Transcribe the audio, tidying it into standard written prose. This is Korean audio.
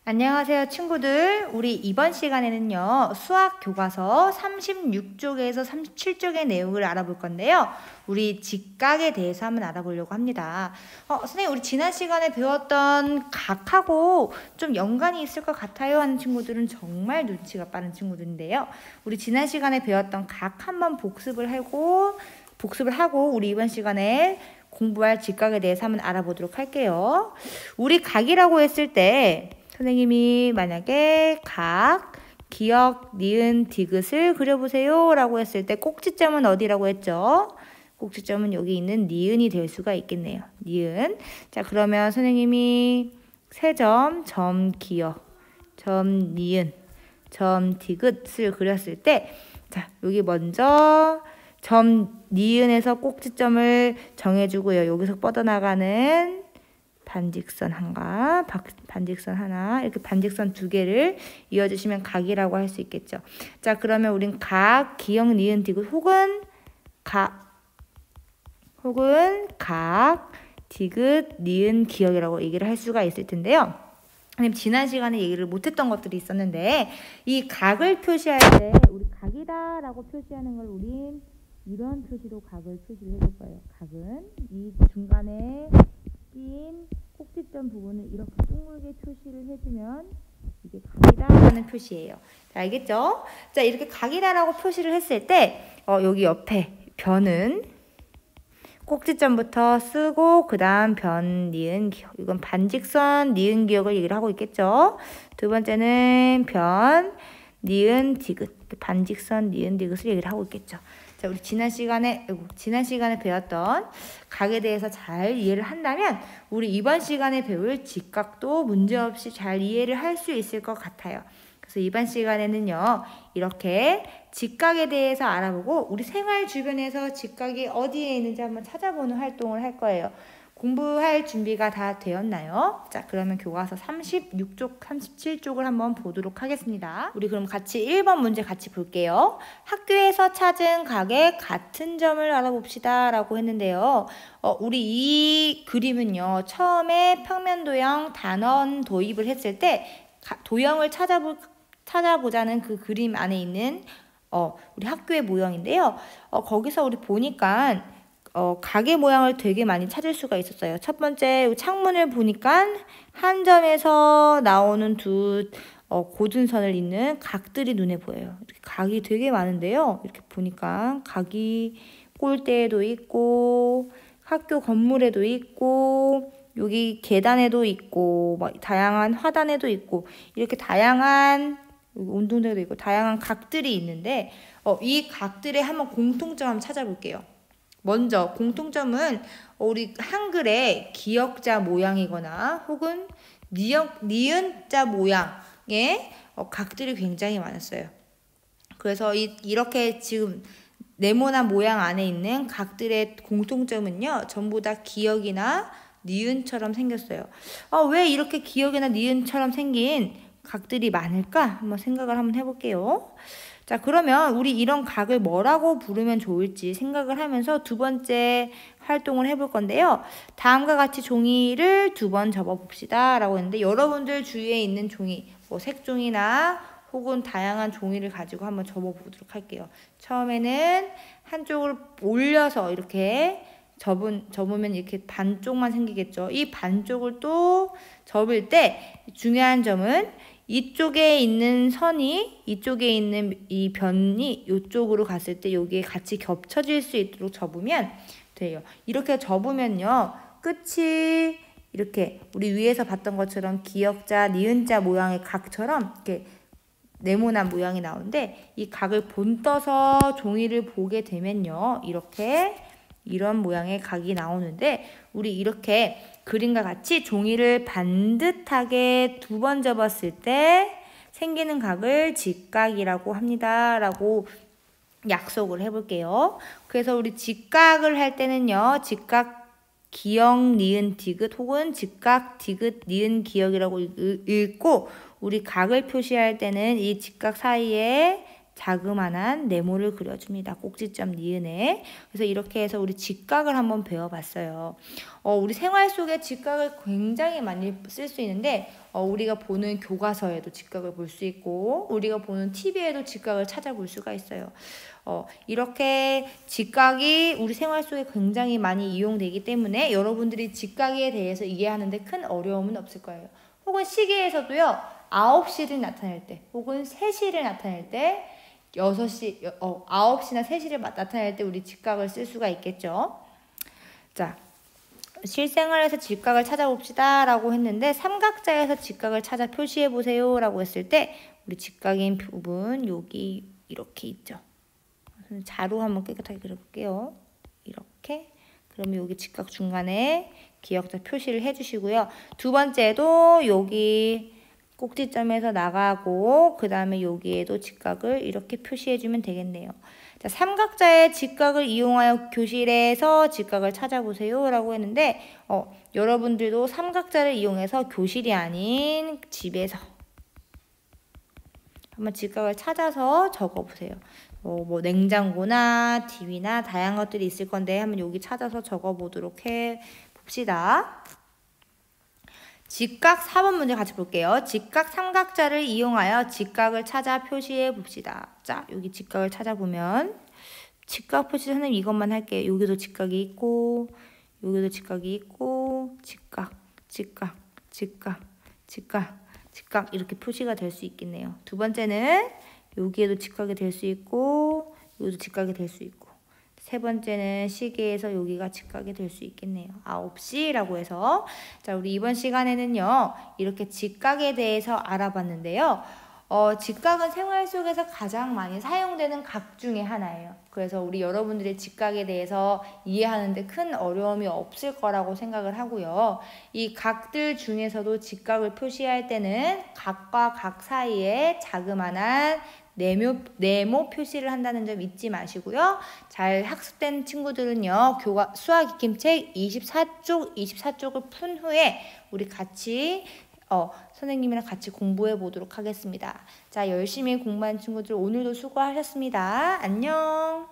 안녕하세요, 친구들. 우리 이번 시간에는요, 수학 교과서 36쪽에서 37쪽의 내용을 알아볼 건데요. 우리 직각에 대해서 한번 알아보려고 합니다. 선생님, 우리 지난 시간에 배웠던 각하고 좀 연관이 있을 것 같아요 하는 친구들은 정말 눈치가 빠른 친구들인데요. 우리 지난 시간에 배웠던 각 한번 복습을 하고 우리 이번 시간에 공부할 직각에 대해서 한번 알아보도록 할게요. 우리 각이라고 했을 때 선생님이 만약에 각, 기역, 니은, 디귿을 그려보세요 라고 했을 때 꼭지점은 어디라고 했죠? 꼭지점은 여기 있는 니은이 될 수가 있겠네요. 니은. 자, 그러면 선생님이 세 점, 점 기역, 점 니은, 점 디귿을 그렸을 때 자, 여기 먼저 점 니은에서 꼭지점을 정해주고요. 여기서 뻗어나가는 반직선 반직선 하나, 이렇게 반직선 두 개를 이어주시면 각이라고 할 수 있겠죠. 자, 그러면 우린 각, 기역, 니은, 디귿 혹은 각, 디귿, 니은, 기역이라고 얘기를 할 수가 있을 텐데요. 지난 시간에 얘기를 못했던 것들이 있었는데 이 각을 표시할 때 우리 각이다라고 표시하는 걸 우린 이런 표시로 각을 표시를 해줄 거예요. 각은 이 중간에 낀 꼭지점 부분을 이렇게 둥글게 표시를 해주면 이게 각이다라는 표시예요. 자, 알겠죠? 자, 이렇게 각이다라고 표시를 했을 때 여기 옆에 변은 꼭지점부터 쓰고 그 다음 변, 니은, 기역. 이건 반직선, 니은, 기역을 얘기를 하고 있겠죠? 두 번째는 변, 니은, 디귿. 반직선, 니은, 디귿을 얘기를 하고 있겠죠. 자, 우리 지난 시간에 배웠던 각에 대해서 잘 이해를 한다면 우리 이번 시간에 배울 직각도 문제없이 잘 이해를 할 수 있을 것 같아요. 그래서 이번 시간에는요, 이렇게 직각에 대해서 알아보고 우리 생활 주변에서 직각이 어디에 있는지 한번 찾아보는 활동을 할 거예요. 공부할 준비가 다 되었나요? 자, 그러면 교과서 36쪽, 37쪽을 한번 보도록 하겠습니다. 우리 그럼 같이 1번 문제 같이 볼게요. 학교에서 찾은 각의 같은 점을 알아봅시다 라고 했는데요. 우리 이 그림은요, 처음에 평면 도형 단원 도입을 했을 때 도형을 찾아보자는 그 그림 안에 있는 우리 학교의 모형인데요. 거기서 우리 보니까 각의 모양을 되게 많이 찾을 수가 있었어요. 첫 번째 창문을 보니까 한 점에서 나오는 두 고준선을 잇는 각들이 눈에 보여요. 이렇게 각이 되게 많은데요. 이렇게 보니까 각이 골대에도 있고 학교 건물에도 있고 여기 계단에도 있고 다양한 화단에도 있고 이렇게 다양한 운동장에도 있고 다양한 각들이 있는데 이 각들의 한번 공통점 한번 찾아볼게요. 먼저 공통점은 우리 한글의 기역자 모양이거나 혹은 니은자 모양의 각들이 굉장히 많았어요. 그래서 이렇게 지금 네모난 모양 안에 있는 각들의 공통점은요, 전부 다 기역이나 니은처럼 생겼어요. 왜 이렇게 기역이나 니은처럼 생긴 각들이 많을까? 한번 생각을 한번 해볼게요. 자, 그러면 우리 이런 각을 뭐라고 부르면 좋을지 생각을 하면서 두 번째 활동을 해볼 건데요. 다음과 같이 종이를 2번 접어봅시다 라고 했는데 여러분들 주위에 있는 종이, 색종이나 혹은 다양한 종이를 가지고 한번 접어보도록 할게요. 처음에는 한쪽을 올려서 이렇게 접으면 이렇게 반쪽만 생기겠죠. 이 반쪽을 또 접을 때 중요한 점은 이쪽에 있는 선이 이쪽에 있는 이 변이 이쪽으로 갔을 때 여기에 같이 겹쳐질 수 있도록 접으면 돼요. 이렇게 접으면요, 끝이 이렇게 우리 위에서 봤던 것처럼 기역자, 니은자 모양의 각처럼 이렇게 네모난 모양이 나오는데 이 각을 본떠서 종이를 보게 되면요, 이런 모양의 각이 나오는데 우리 이렇게 그림과 같이 종이를 반듯하게 2번 접었을 때 생기는 각을 직각이라고 합니다 라고 약속을 해볼게요. 그래서 우리 직각을 할 때는요, 직각 기역, 니은, 디귿 혹은 직각, 디귿, 니은, 기역이라고 읽고 우리 각을 표시할 때는 이 직각 사이에 자그만한 네모를 그려줍니다. 꼭지점 니은에. 그래서 이렇게 해서 우리 직각을 한번 배워봤어요. 우리 생활 속에 직각을 굉장히 많이 쓸 수 있는데 우리가 보는 교과서에도 직각을 볼 수 있고 우리가 보는 TV에도 직각을 찾아볼 수가 있어요. 이렇게 직각이 우리 생활 속에 굉장히 많이 이용되기 때문에 여러분들이 직각에 대해서 이해하는데 큰 어려움은 없을 거예요. 혹은 시계에서도요. 9시를 나타낼 때 혹은 3시를 나타낼 때 9시나 3시를 나타낼 때 우리 직각을 쓸 수가 있겠죠. 자, 실생활에서 직각을 찾아봅시다 라고 했는데 삼각자에서 직각을 찾아 표시해 보세요 라고 했을 때 우리 직각인 부분 여기 이렇게 있죠. 자로 한번 깨끗하게 그려볼게요. 이렇게. 그러면 여기 직각 중간에 기역자 표시를 해주시고요. 두 번째도 여기 꼭지점에서 나가고 그 다음에 여기에도 직각을 이렇게 표시해주면 되겠네요. 자, 삼각자의 직각을 이용하여 교실에서 직각을 찾아보세요 라고 했는데 여러분들도 삼각자를 이용해서 교실이 아닌 집에서 한번 직각을 찾아서 적어보세요. 뭐 냉장고나 TV나 다양한 것들이 있을 건데 한번 여기 찾아서 적어보도록 해봅시다. 직각 4번 문제 같이 볼게요. 직각 삼각자를 이용하여 직각을 찾아 표시해 봅시다. 자, 여기 직각을 찾아보면 직각 표시 선생님 이것만 할게요. 여기도 직각이 있고 여기도 직각이 있고 직각, 직각, 직각, 직각, 직각 이렇게 표시가 될 수 있겠네요. 두 번째는 여기에도 직각이 될 수 있고 여기도 직각이 될 수 있고 세 번째는 시계에서 여기가 직각이 될 수 있겠네요. 9시라고 해서 자 우리 이번 시간에는요 이렇게 직각에 대해서 알아봤는데요. 직각은 생활 속에서 가장 많이 사용되는 각 중에 하나예요. 그래서 우리 여러분들의 직각에 대해서 이해하는데 큰 어려움이 없을 거라고 생각을 하고요. 이 각들 중에서도 직각을 표시할 때는 각과 각 사이에 자그마한 네모 표시를 한다는 점 잊지 마시고요. 잘 학습된 친구들은요. 수학 익힘책 24쪽을 푼 후에 우리 같이 선생님이랑 같이 공부해 보도록 하겠습니다. 자, 열심히 공부한 친구들 오늘도 수고하셨습니다. 안녕.